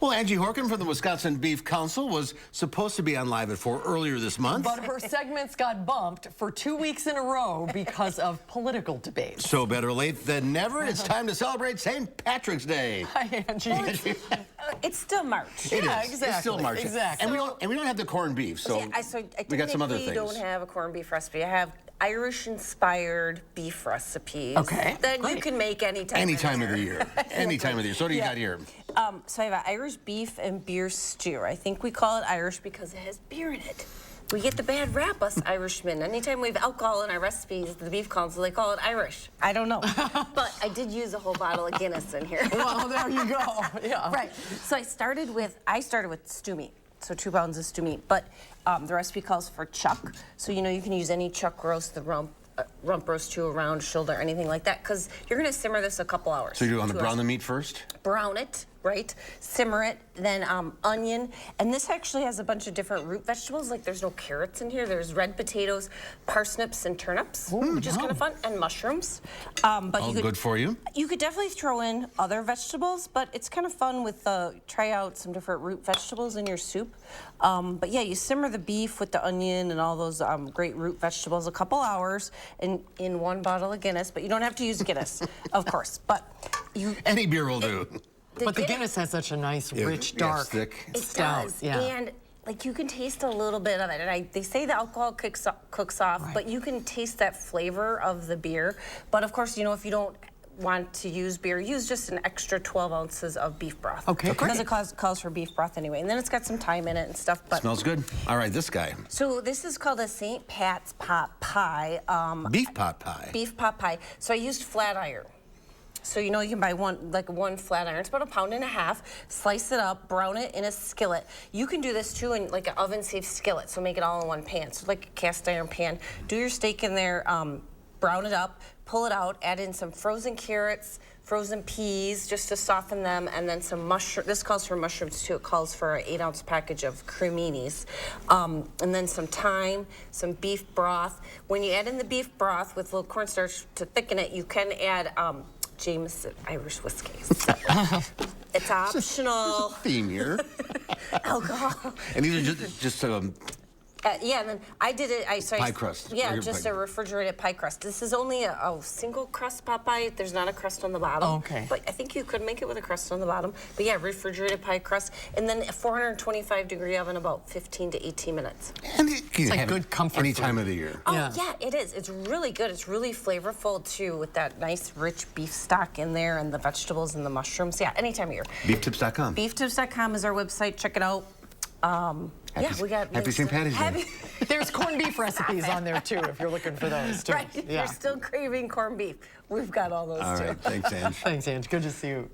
Well, Angie Horkan from the Wisconsin Beef Council was supposed to be on Live at 4 earlier this month. But her segments got bumped for 2 weeks in a row because of political debates. So better late than never. It's time to celebrate St. Patrick's Day. Hi, Angie. It's still March. Yeah, exactly. It's still March. Exactly. And we don't have the corned beef, so we got some other things. I don't have a corned beef recipe. I have Irish-inspired beef recipes. Okay. That you can make anytime. Any time of the year. Any time of the year. So what do you got here? So I have an Irish beef and beer stew. I think we call it Irish because it has beer in it. We get the bad rap, us Irishmen. Anytime we have alcohol in our recipes, the Beef Council, they call it Irish. I don't know. But I did use a whole bottle of Guinness in here. Well, there you go. Yeah. Right. So I started with stew meat. So 2 pounds of stew meat. But the recipe calls for chuck. So, you know, you can use any chuck roast, the rump roast too, around shoulder, anything like that, because you're going to simmer this a couple hours. So you want to brown the meat first? Brown it, right? Simmer it, then onion. And this actually has a bunch of different root vegetables. Like there's no carrots in here. There's red potatoes, parsnips, and turnips, which is kind of fun, and mushrooms. But all good for you. You could definitely throw in other vegetables, but it's kind of fun with try out some different root vegetables in your soup. But yeah, you simmer the beef with the onion and all those great root vegetables a couple hours in 1 bottle of Guinness, but you don't have to use Guinness, of course. But any beer will do. But the Guinness has such a nice, rich, dark thick. It does. Yeah. And like you can taste a little bit of it. And they say the alcohol cooks off, right, but you can taste that flavor of the beer. But of course, you know, if you don't want to use beer, use just an extra 12 ounces of beef broth. Okay. Because it calls for beef broth anyway. And then it's got some thyme in it and stuff. But smells good. All right, this guy. So this is called a St. Pat's pot pie. Beef pot pie. Beef pot pie. So I used flat iron. So you know you can buy one flat iron. It's about 1.5 pounds. Slice it up, brown it in a skillet. You can do this too in like an oven-safe skillet. So make it all in one pan. So like a cast iron pan. Do your steak in there. Brown it up. Pull it out. Add in some frozen carrots, frozen peas, just to soften them, and then some mushroom. This calls for mushrooms too. It calls for an 8-ounce package of creminis, and then some thyme, some beef broth. When you add in the beef broth with a little cornstarch to thicken it, you can add Jameson Irish whiskey. So it's optional. There's a theme here. Alcohol. And these are just yeah, and then I did it. Pie crust. Yeah, just a refrigerated pie crust. This is only a single crust pot pie. There's not a crust on the bottom. Oh, okay. But I think you could make it with a crust on the bottom. But yeah, refrigerated pie crust. And then a 425-degree oven, about 15 to 18 minutes. And it's like good comfort any food. time of the year. Oh, yeah, it is. It's really good. It's really flavorful, too, with that nice, rich beef stock in there and the vegetables and the mushrooms. Yeah, any time of year. Beeftips.com. Beeftips.com is our website. Check it out. We got Happy St. Patrick's Day. There's corned beef recipes on there, too, if you're looking for those, too. Right. If you're still craving corned beef, we've got all those, too. All right. Thanks, Ange. Thanks, Ange. Good to see you.